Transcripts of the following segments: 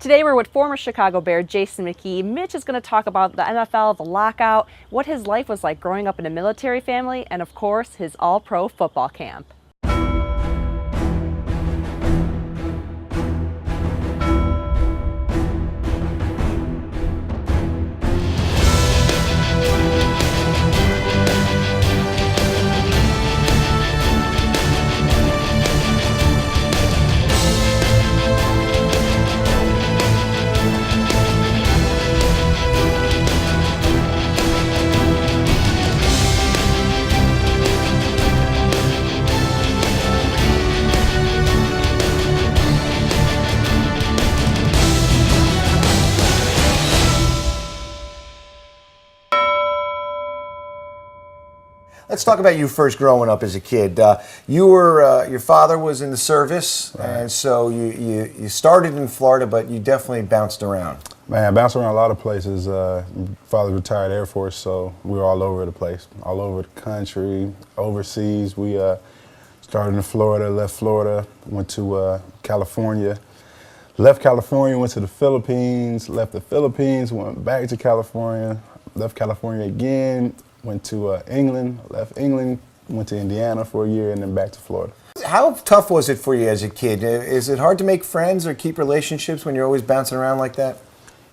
Today we're with former Chicago Bear Jason McKie. Mitch is going to talk about the NFL, the lockout, what his life was like growing up in a military family, and of course his all-pro football camp. Let's talk about you first growing up as a kid. Your father was in the service, right. And so you started in Florida, but you definitely bounced around. Man, I bounced around a lot of places. Father retired Air Force, so we were all over the place, all over the country, overseas. We started in Florida, left Florida, went to California, left California, went to the Philippines, left the Philippines, went back to California, left California again, went to England, left England, went to Indiana for a year, and then back to Florida. How tough was it for you as a kid? Is it hard to make friends or keep relationships when you're always bouncing around like that?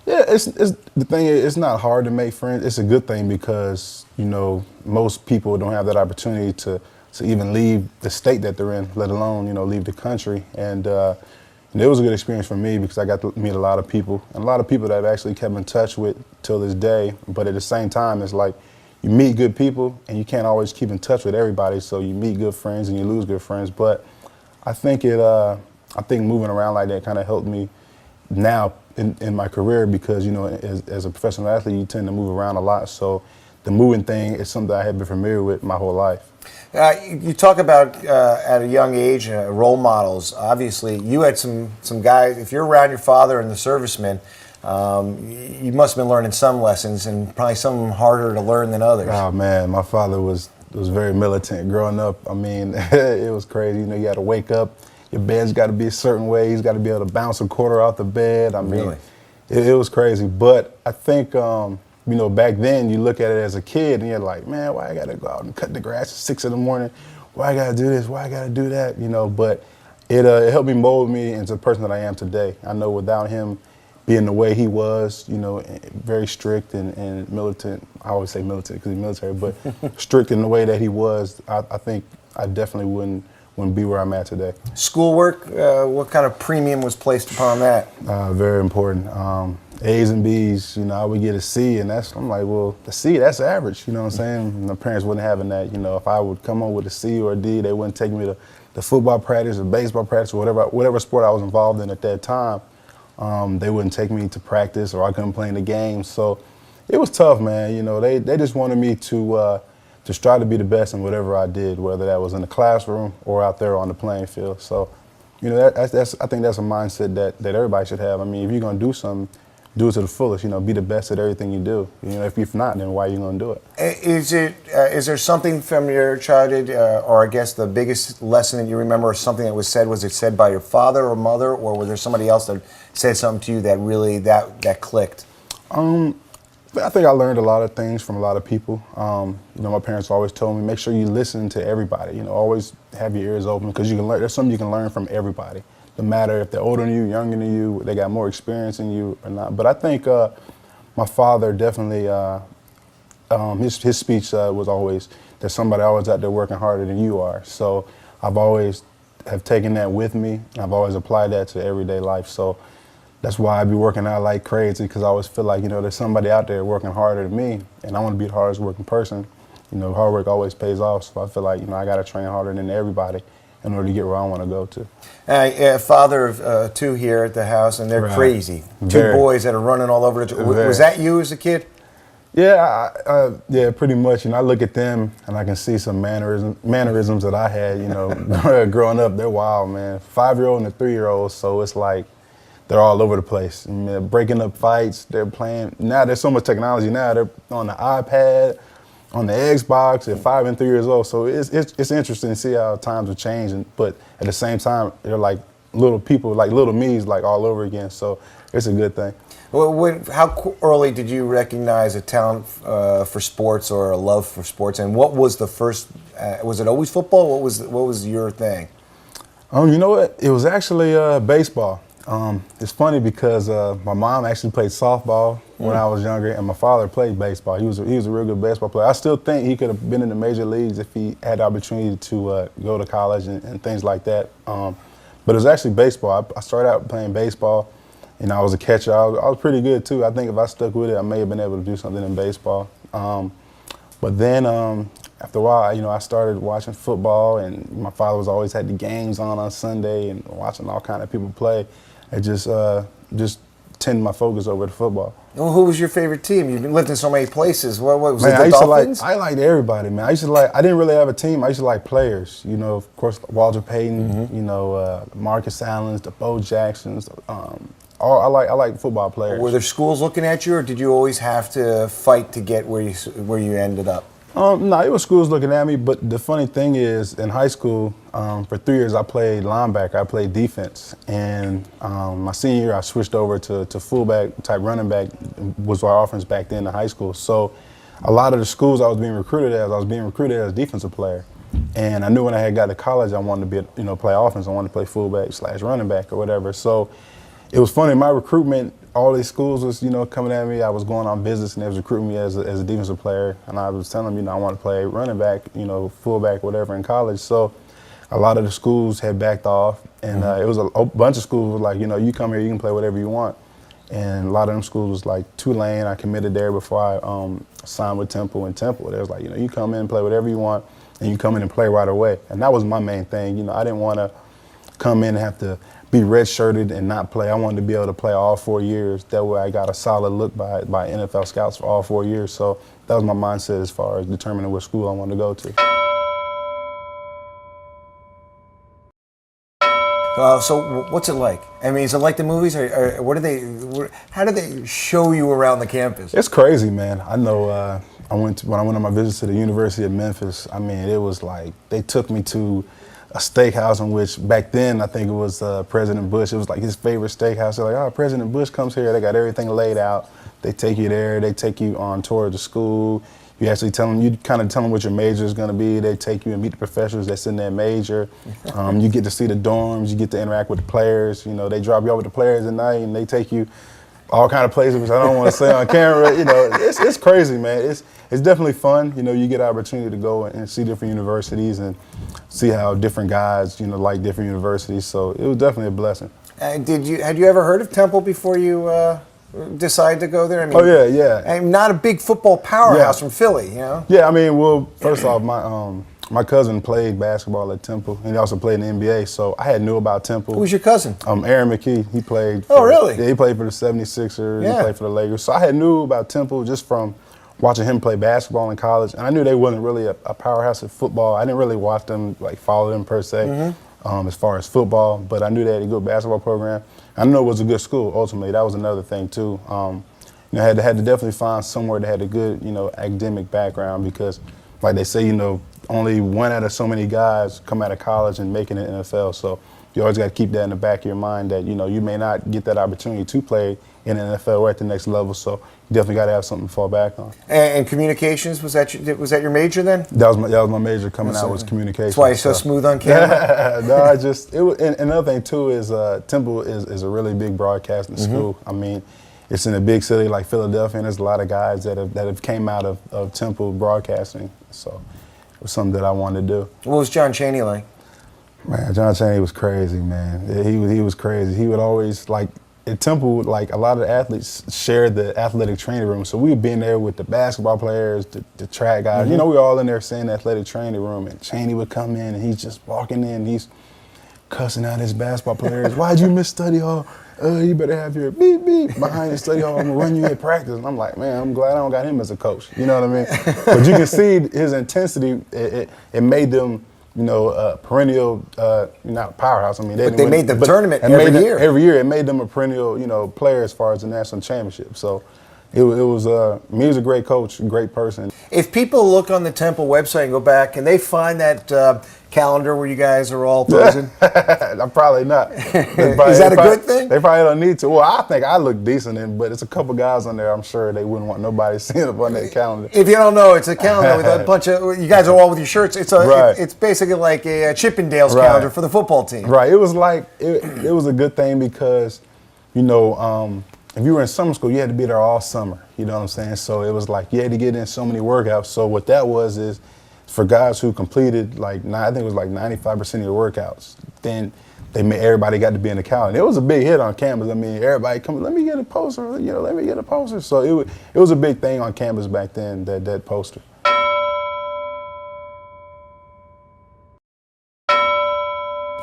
Yeah, the thing is, it's not hard to make friends. It's a good thing because, you know, most people don't have that opportunity to even leave the state that they're in, let alone, you know, leave the country. And it was a good experience for me because I got to meet a lot of people, and a lot of people that I've actually kept in touch with till this day. But at the same time, it's like, you meet good people, and you can't always keep in touch with everybody. So you meet good friends and you lose good friends. But I think moving around like that kind of helped me now in my career because, you know, as a professional athlete, you tend to move around a lot. So the moving thing is something I have been familiar with my whole life. You talk about at a young age role models. Obviously, you had some guys. If you're around your father and the servicemen, you must have been learning some lessons, and probably some harder to learn than others. Oh man, my father was very militant growing up. I mean, it was crazy. You know, you got to wake up. Your bed's got to be a certain way. He's got to be able to bounce a quarter off the bed. I mean, really? it was crazy. But I think, you know, back then you look at it as a kid and you're like, man, why I got to go out and cut the grass at 6 in the morning? Why I got to do this? Why I got to do that? You know, but it helped me mold me into the person that I am today. I know without him being the way he was, you know, very strict and militant. I always say militant because he's military, but strict in the way that he was, I think I definitely wouldn't be where I'm at today. Schoolwork, what kind of premium was placed upon that? Very important. A's and B's, you know, I would get a C, and I'm like, well, the C, that's average, you know what I'm saying? My parents wasn't having that, you know. If I would come home with a C or a D, they wouldn't take me to football practice or baseball practice or whatever sport I was involved in at that time. They wouldn't take me to practice, or I couldn't play in the games. So it was tough, man. You know, they just wanted me to strive to be the best in whatever I did, whether that was in the classroom or out there on the playing field. So, you know, I think that's a mindset that everybody should have. I mean, if you're gonna do something, do it to the fullest. You know, be the best at everything you do. You know, if not, then why are you gonna do it? Is there something from your childhood, or I guess the biggest lesson that you remember, or something that was said? Was it said by your father or mother, or was there somebody else that said something to you that really that clicked? I think I learned a lot of things from a lot of people. You know, my parents always told me, make sure you listen to everybody. You know, always have your ears open because you can learn. There's something you can learn from everybody. No matter if they're older than you, younger than you, they got more experience than you or not. But I think my father definitely, his speech was always, there's somebody always out there working harder than you are. So I've always have taken that with me, and I've always applied that to everyday life. So that's why I be working out like crazy, because I always feel like, you know, there's somebody out there working harder than me, and I want to be the hardest working person. You know, hard work always pays off. So I feel like, you know, I got to train harder than everybody in order to get where I want to go to. Father of two here at the house, and they're right. Crazy. Very. Two boys that are running all over the. Was that you as a kid? Yeah, yeah, pretty much. You know, I look at them and I can see some mannerisms that I had. You know, growing up, they're wild, man. 5-year-old and a 3-year-old, so it's like they're all over the place. I mean, they're breaking up fights. They're playing. Now there's so much technology. Now they're on the iPad, on the Xbox at 5 and 3 years old. So it's interesting to see how times have changed. But at the same time, they're like little people, like little me's, like all over again. So it's a good thing. Well, how early did you recognize a talent for sports or a love for sports? And what was the first? Was it always football? What was your thing? You know what? It was actually baseball. It's funny because my mom actually played softball when I was younger, and my father played baseball. He was a real good baseball player. I still think he could have been in the major leagues if he had the opportunity to go to college and things like that. But it was actually baseball. I started out playing baseball, and I was a catcher. I was pretty good too. I think if I stuck with it, I may have been able to do something in baseball. But then after a while, I started watching football, and my father was always had the games on Sunday and watching all kind of people play. I just tended my focus over to football. Well, who was your favorite team? You've lived in so many places. What was it? Man, The Dolphins? I liked everybody, man. I didn't really have a team. I used to like players. Of course, Walter Payton. Marcus Allens, the Bo Jacksons. I like football players. Were there schools looking at you, or did you always have to fight to get where you ended up? No, it was schools looking at me, but the funny thing is, in high school, for 3 years I played linebacker, I played defense, and my senior year I switched over to fullback type running back was our offense back then in high school. So a lot of the schools I was being recruited as a defensive player, and I knew when I had got to college I wanted to be play offense, I wanted to play fullback / running back or whatever. So it was funny, my recruitment, all these schools was, coming at me. I was going on visits and they was recruiting me as a defensive player. And I was telling them, I want to play running back, fullback, whatever in college. So a lot of the schools had backed off. And it was a bunch of schools was like, you come here, you can play whatever you want. And a lot of them schools was like Tulane. I committed there before I signed with Temple. And Temple, they was like, you come in and play whatever you want and you come in and play right away. And that was my main thing. I didn't want to come in and have to be redshirted and not play. I wanted to be able to play all 4 years. That way I got a solid look by NFL scouts for all 4 years. So that was my mindset as far as determining what school I wanted to go to. So what's it like? I mean, is it like the movies, or how do they show you around the campus? It's crazy, man. I know when I went on my visit to the University of Memphis, I mean, it was like they took me to a steakhouse in which back then I think it was President Bush. It was like his favorite steakhouse. They're like, oh, President Bush comes here. They got everything laid out. They take you there. They take you on tour of the school. You actually tell them what your major is going to be. They take you and meet the professors that's in that major. You get to see the dorms. You get to interact with the players. They drop you off with the players at night and they take you all kind of places, which I don't want to say on camera. It's crazy, man. It's definitely fun. You get an opportunity to go and see different universities and see how different guys, like different universities. So it was definitely a blessing. Had you ever heard of Temple before you decided to go there? I mean, oh yeah. I'm not a big football powerhouse from Philly, Yeah, I mean, well, first off, my cousin played basketball at Temple, and he also played in the NBA, so I had knew about Temple. Who's your cousin? Aaron McKie. He played. Really? Yeah, he played for the 76ers. Yeah. He played for the Lakers. So I had knew about Temple just from watching him play basketball in college, and I knew they wasn't really a powerhouse at football. I didn't really watch them, follow them per se, as far as football, but I knew they had a good basketball program. I knew it was a good school, ultimately. That was another thing, too. I had to definitely find somewhere that had a good, academic background because, like they say, only one out of so many guys come out of college and make it in the NFL. So you always got to keep that in the back of your mind that, you may not get that opportunity to play in the NFL or at the next level. So you definitely got to have something to fall back on. And communications, was that your major then? That was my major coming out was communication. That's why you're so smooth on camera? No, and another thing too is Temple is a really big broadcasting school. I mean, it's in a big city like Philadelphia, and there's a lot of guys that have came out of Temple broadcasting. So it was something that I wanted to do. What was John Chaney like? Man, John Chaney was crazy, man. He was crazy. He would always at Temple, a lot of the athletes shared the athletic training room. So we'd be in there with the basketball players, the track guys. We were all in there saying the athletic training room, and Chaney would come in, and he's just walking in, he's cussing out his basketball players. Why'd you miss study hall? You better have your beep beep behind the study hall. I'm gonna run you at practice. And I'm like, man, I'm glad I don't got him as a coach. You know what I mean? But you can see his intensity. It made them, perennial, not powerhouse. I mean, they made the tournament every year. Every year, it made them a perennial, player as far as the national championship. So, It was he was a great coach, a great person. If people look on the Temple website and go back, can they find that calendar where you guys are all posing? I'm probably not. Is that a good thing? They probably don't need to. Well, I think I look decent in, but it's a couple guys on there. I'm sure they wouldn't want nobody seeing up on that calendar. If you don't know, it's a calendar with a bunch of, you guys are all with your shirts. It's basically like a Chippendales calendar for the football team. Right. It was like it was a good thing because, you know, if you were in summer school, you had to be there all summer. You know what I'm saying? So it was like you had to get in so many workouts. So what that was is for guys who completed I think it was like 95% of your workouts, then everybody got to be in the calendar. It was a big hit on campus. I mean, everybody come, let me get a poster, let me get a poster. So it was a big thing on campus back then, that poster.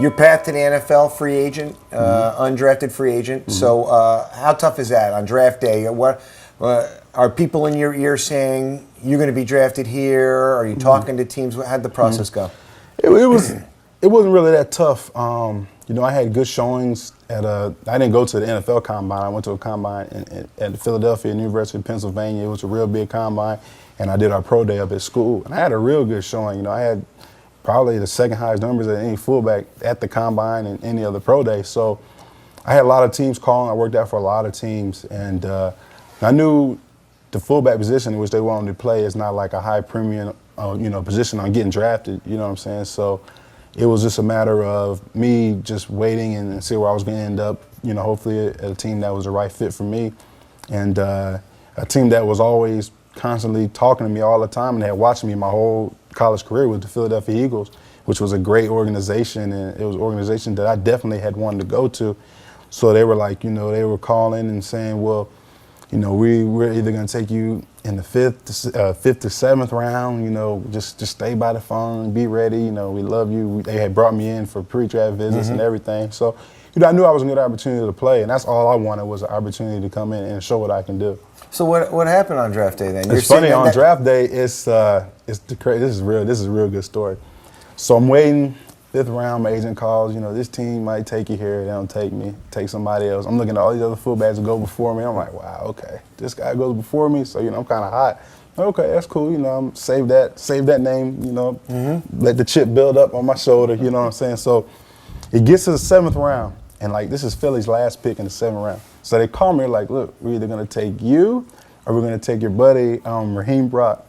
Your path to the NFL, free agent, undrafted free agent. So how tough is that on draft day? What are people in your ear saying you're going to be drafted here? Are you talking to teams? How'd the process go? It wasn't really that tough. You know, I had good showings I didn't go to the NFL combine. I went to a combine at Philadelphia, University of Pennsylvania. It was a real big combine, and I did our pro day up at school. And I had a real good showing. You know, I had probably the second highest numbers of any fullback at the combine and any other pro day. So I had a lot of teams calling. I worked out for a lot of teams, and I knew the fullback position in which they wanted to play is not like a high premium, position on getting drafted. You know what I'm saying? So it was just a matter of me just waiting and see where I was going to end up. You know, hopefully at a team that was the right fit for me, and a team that was always constantly talking to me all the time and had watched me my whole college career with the Philadelphia Eagles, which was a great organization, and it was an organization that I definitely had wanted to go to. So they were like, they were calling and saying, well, we're either going to take you in the fifth to seventh round, just stay by the phone, be ready, we love you. They had brought me in for pre-draft visits and everything. So, I knew I was a good opportunity to play, and that's all I wanted was an opportunity to come in and show what I can do. So what happened on draft day then? It's funny, on draft day, this is a real good story. So I'm waiting, fifth round, my agent calls, this team might take you here, they don't take me, take somebody else. I'm looking at all these other fullbacks that go before me. I'm like, wow, okay, this guy goes before me, so I'm kind of hot. Okay, that's cool, I'm save that name, let the chip build up on my shoulder, you know what I'm saying? So it gets to the seventh round, and this is Philly's last pick in the seventh round. So they call me like, look, we're either gonna take you or we're gonna take your buddy Raheem Brock.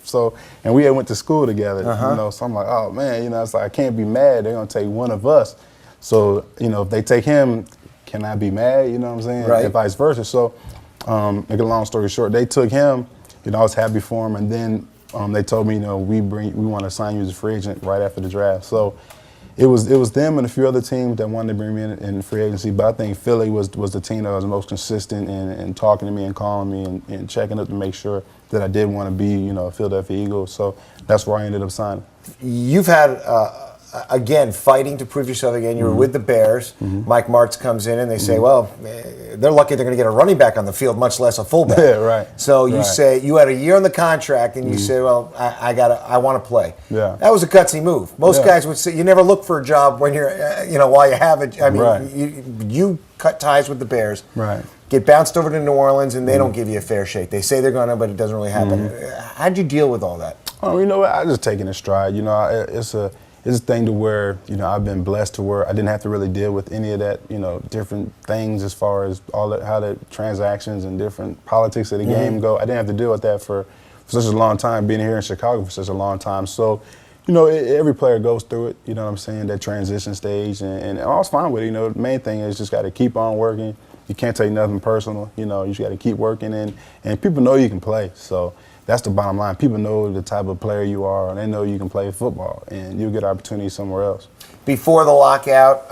So, and we had went to school together, so I'm like, oh man, it's like I can't be mad. They're gonna take one of us. So, if they take him, can I be mad? You know what I'm saying? Right. And vice versa. So, make a long story short, they took him. I was happy for him, and then they told me, we want to sign you as a free agent right after the draft. So, it was them and a few other teams that wanted to bring me in free agency, but I think Philly was the team that was the most consistent in talking to me and calling me and checking up to make sure that I did want to be, a Philadelphia Eagle. So that's where I ended up signing. You've had, again, fighting to prove yourself again. You were with the Bears. Mike Martz comes in and they say, well, they're lucky they're going to get a running back on the field, much less a fullback. Yeah, right. So you say you had a year on the contract and you say, well, I want to play. Yeah. That was a gutsy move. Most guys would say you never look for a job when you're, while you have it. I mean, you cut ties with the Bears. Right. Get bounced over to New Orleans, and they don't give you a fair shake. They say they're going to, but it doesn't really happen. How'd you deal with all that? Oh, you know what? I just take it in stride. It's a thing to where, I've been blessed to where I didn't have to really deal with any of that, different things as far as all that, how the transactions and different politics of the game go. I didn't have to deal with that for such a long time, being here in Chicago for such a long time. So, every player goes through it, you know what I'm saying, that transition stage, and I was fine with it. The main thing is just got to keep on working. You can't take nothing personal, you just got to keep working, and people know you can play. So that's the bottom line. People know the type of player you are, and they know you can play football, and you'll get opportunities somewhere else. Before the lockout,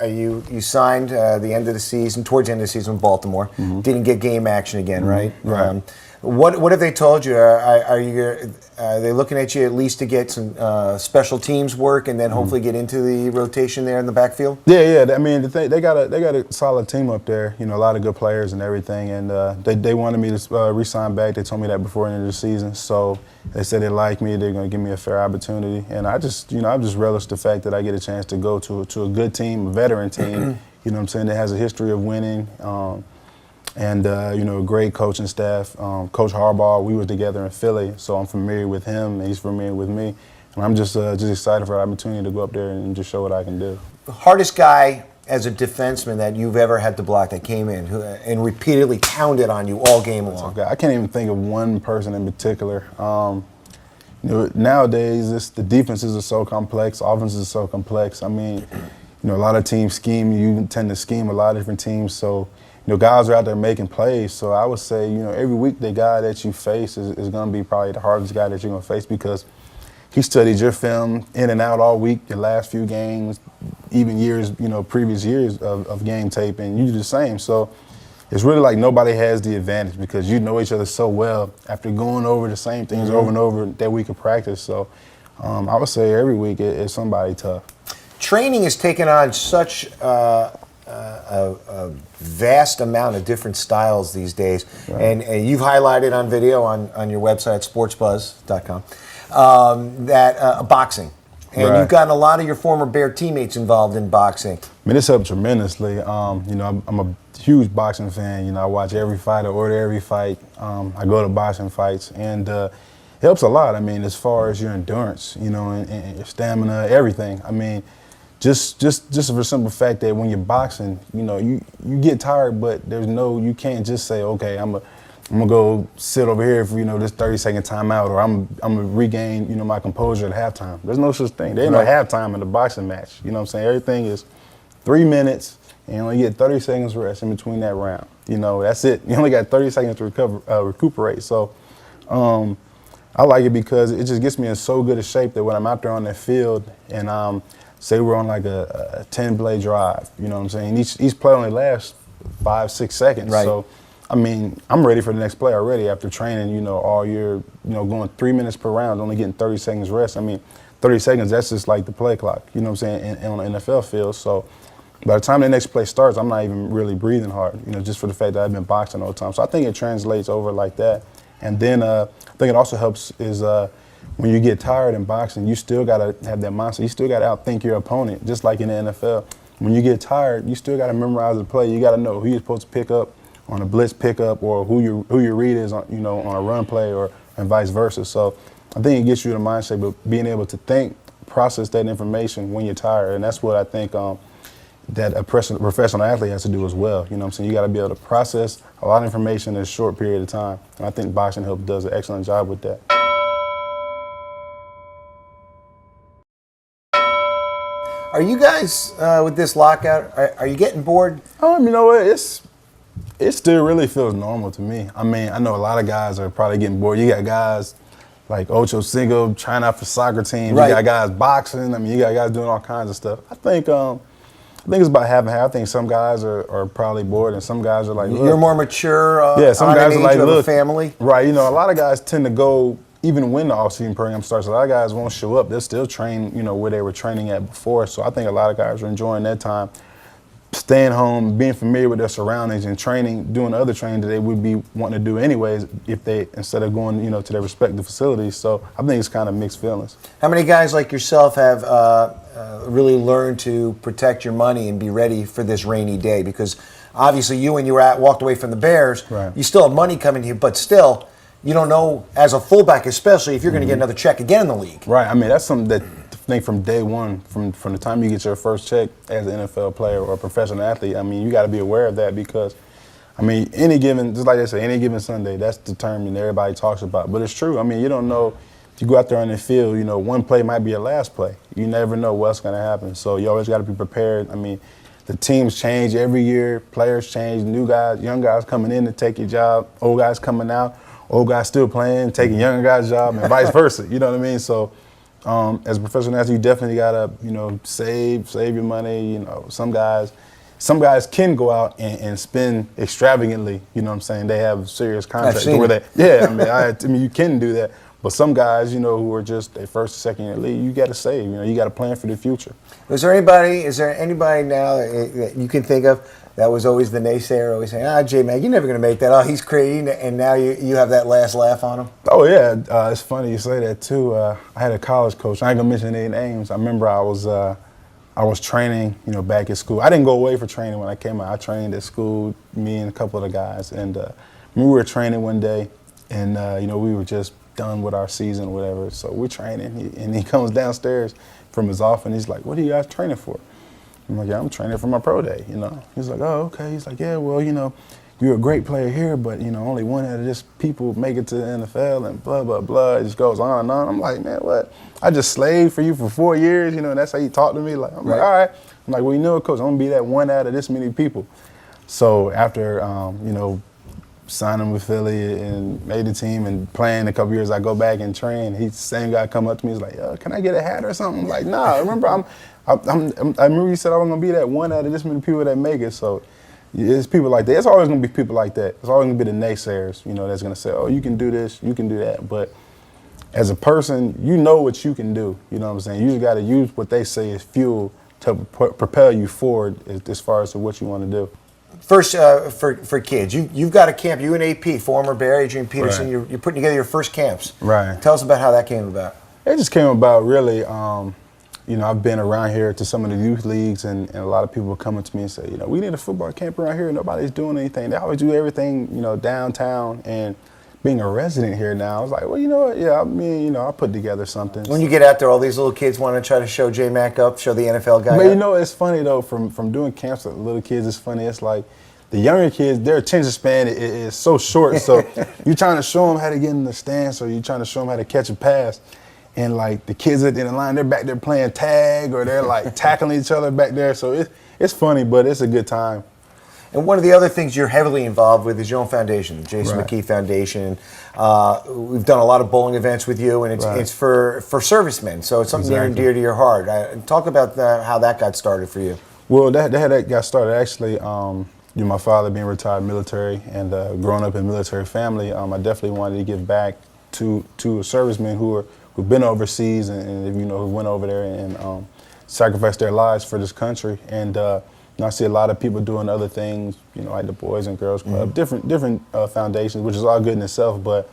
you signed the end of the season, towards the end of the season with Baltimore. Didn't get game action again, right? Right. What have they told you? Are they looking at you at least to get some special teams work and then hopefully get into the rotation there in the backfield? Yeah. I mean, they got a solid team up there. A lot of good players and everything. And they wanted me to re-sign back. They told me that before the end of the season. So they said they like me. They're going to give me a fair opportunity. And I just relish the fact that I get a chance to go to a good team, a veteran team. That has a history of winning. and great coaching staff. Coach Harbaugh, we were together in Philly, so I'm familiar with him, and he's familiar with me. And I'm just excited for the opportunity to go up there and just show what I can do. The hardest guy as a defenseman that you've ever had to block that came in and repeatedly pounded on you all game long? Okay. I can't even think of one person in particular. Nowadays, the defenses are so complex, offenses are so complex. I mean, a lot of teams scheme. You tend to scheme a lot of different teams. So, guys are out there making plays. So I would say, every week the guy that you face is going to be probably the hardest guy that you're going to face because he studied your film in and out all week, your last few games, even years, previous years of game tape, and you do the same. So it's really like nobody has the advantage because you know each other so well after going over the same things over and over that week of practice. So I would say every week it's somebody tough. Training has taken on such a vast amount of different styles these days, Right. and you've highlighted on video on your website, sportsbuzz.com, that boxing. And Right. you've gotten a lot of your former Bear teammates involved in boxing. I mean, it's helped tremendously. I'm a huge boxing fan. I watch every fight, I order every fight. I go to boxing fights, and it helps a lot. I mean, as far as your endurance, and your stamina, everything. I mean, just for the simple fact that when you're boxing, you get tired, but you can't just say, okay, I'm gonna go sit over here for this 30-second timeout, or I'm gonna regain my composure at halftime. There's no such thing. There ain't no halftime in a boxing match. You know what I'm saying? Everything is 3 minutes, and you only get 30 seconds rest in between that round. That's it. You only got 30 seconds to recuperate. So I like it because it just gets me in so good a shape that when I'm out there on that field and say we're on like a 10-play drive, you know what I'm saying? Each play only lasts 5-6 seconds. Right. So I mean, I'm ready for the next play already after training, all year, going 3 minutes per round, only getting 30 seconds rest. I mean, 30 seconds, that's just like the play clock, you know what I'm saying, on the NFL field. So by the time the next play starts, I'm not even really breathing hard, just for the fact that I've been boxing all the time. So I think it translates over like that. And then I think it also helps is when you get tired in boxing, you still got to have that mindset. You still got to outthink your opponent, just like in the NFL. When you get tired, you still got to memorize the play. You got to know who you're supposed to pick up on a blitz pickup, or who your read is on, on a run play, and vice versa. So I think it gets you the mindset, but being able to think, process that information when you're tired, and that's what I think that a professional athlete has to do as well. You know what I'm saying? You got to be able to process a lot of information in a short period of time, and I think boxing does an excellent job with that. Are you guys, with this lockout, are you getting bored? You know what? It still really feels normal to me. I mean, I know a lot of guys are probably getting bored. You got guys like Ocho Cinco trying out for soccer teams. Right. You got guys boxing. I mean, you got guys doing all kinds of stuff. I think it's about half and half. I think some guys are probably bored, and some guys are like, look. You're more mature. Yeah, some guys are like, you have look, a family. Right. A lot of guys tend to go even when the off-season program starts. A lot of guys won't show up. They'll still train, where they were training at before. So I think a lot of guys are enjoying that time, staying home, being familiar with their surroundings, and training, doing the other training that they would be wanting to do anyways instead of going, to their respective facilities. So I think it's kind of mixed feelings. How many guys like yourself have really learned to protect your money and be ready for this rainy day? Because obviously when you walked away from the Bears, Right. You still have money coming to you, but still, you don't know, as a fullback especially, if you're going to get another check again in the league. Right. I mean, that's something that I think from day one, from the time you get your first check as an NFL player or a professional athlete, I mean, you got to be aware of that because, I mean, just like they say, any given Sunday, that's the term that everybody talks about. But it's true. I mean, you don't know. If you go out there on the field, one play might be your last play. You never know what's going to happen. So you always got to be prepared. I mean, the teams change every year. Players change. New guys, young guys coming in to take your job. Old guys coming out. Old guys still playing, taking younger guys' job, and vice versa. You know what I mean? So as a professional athlete, you definitely gotta, save your money. Some guys can go out and spend extravagantly. You know what I'm saying? They have serious contracts where they, I mean, you can do that. But some guys, who are just their first or second year league, you gotta save. You gotta plan for the future. Is there anybody now that you can think of that was always the naysayer, always saying, J-Mag, you're never going to make that. Oh, he's crazy, and now you have that last laugh on him? Oh, yeah. It's funny you say that, too. I had a college coach. I ain't going to mention any names. I remember I was I was training, back at school. I didn't go away for training when I came out. I trained at school, me and a couple of the guys. And we were training one day, and we were just done with our season or whatever. So we're training, and he comes downstairs from his office, and he's like, "What are you guys training for?" I'm like, "Yeah, I'm training for my pro day." He's like, "Oh, okay." He's like, "Yeah, well, you're a great player here, but only one out of this people make it to the NFL, and blah blah blah." It just goes on and on. I'm like, "Man, what? I just slaved for you for 4 years, and that's how you talk to me." Like, I'm like, "All right." I'm like, "Well, what, Coach? I'm gonna be that one out of this many people." So after signing with Philly and made the team and playing a couple years, I go back and train. He's the same guy come up to me. He's like, "Can I get a hat or something?" I'm like, "Nah." Remember, I remember you said I was gonna be that one out of this many people that make it. So it's people like that. It's always gonna be people like that. It's always gonna be the naysayers, that's gonna say, "Oh, you can do this, you can do that." But as a person, you know what you can do. You know what I'm saying? You just got to use what they say as fuel to propel you forward as far as to what you want to do. First, for kids, you've got a camp. You and AP, former Bear, Adrian Peterson. Right. You're putting together your first camps. Right. Tell us about how that came about. It just came about really. I've been around here to some of the youth leagues, and a lot of people coming to me and say, "We need a football camp around here. Nobody's doing anything. They always do everything, downtown." And being a resident here now, I was like, "Well, you know what? Yeah, I'll put together something." When you get out there, all these little kids want to try to show J-Mac up, show the NFL guy But up. it's funny though, from doing camps with little kids, it's funny. It's like the younger kids, their attention span is so short. So you're trying to show them how to get in the stance, or you're trying to show them how to catch a pass. And like the kids at the end of the line, they're back there playing tag, or they're like tackling each other back there. So it's funny, but it's a good time. And one of the other things you're heavily involved with is your own foundation, the Jason Right. McKie Foundation. We've done a lot of bowling events with you, and it's for servicemen, so it's something near and dear to your heart. Talk about how that got started for you. Well, that got started actually. My father being retired military and growing up in a military family, I definitely wanted to give back to servicemen who've been overseas and who went over there and sacrificed their lives for this country. And I see a lot of people doing other things, like the Boys and Girls Club, different foundations, which is all good in itself. But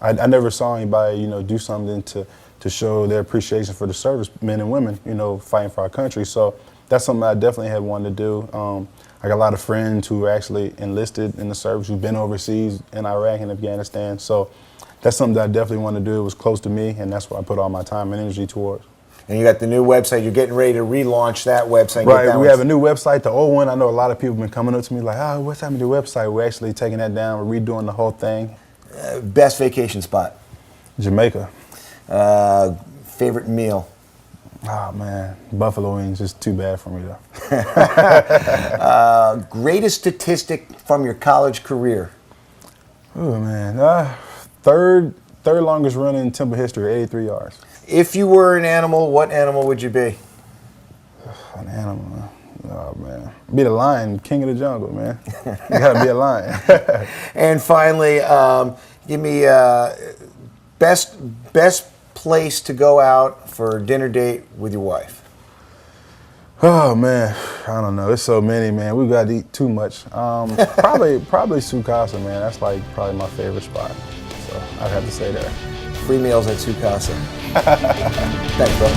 I never saw anybody, do something to show their appreciation for the servicemen and women, fighting for our country. So that's something I definitely had wanted to do. I got a lot of friends who actually enlisted in the service, who've been overseas in Iraq and Afghanistan. So that's something that I definitely want to do. It was close to me, and that's what I put all my time and energy towards. And you got the new website. You're getting ready to relaunch that website. Right, we have a new website. The old one, I know a lot of people have been coming up to me like, "Oh, what's happening to the website?" We're actually taking that down. We're redoing the whole thing. Best vacation spot? Jamaica. Favorite meal? Oh, man. Buffalo wings is too bad for me, though. Greatest statistic from your college career? Oh, man. Third longest run in Temple history, 83 yards. If you were an animal, what animal would you be? An animal, man. Oh, man. Be the lion, king of the jungle, man. You got to be a lion. And finally, give me best place to go out for a dinner date with your wife. Oh, man. I don't know. There's so many, man. We got to eat too much. Probably Sukasa, man. That's like probably my favorite spot. So I'd have to say that. Free meals at Sukasa. Thanks, bro.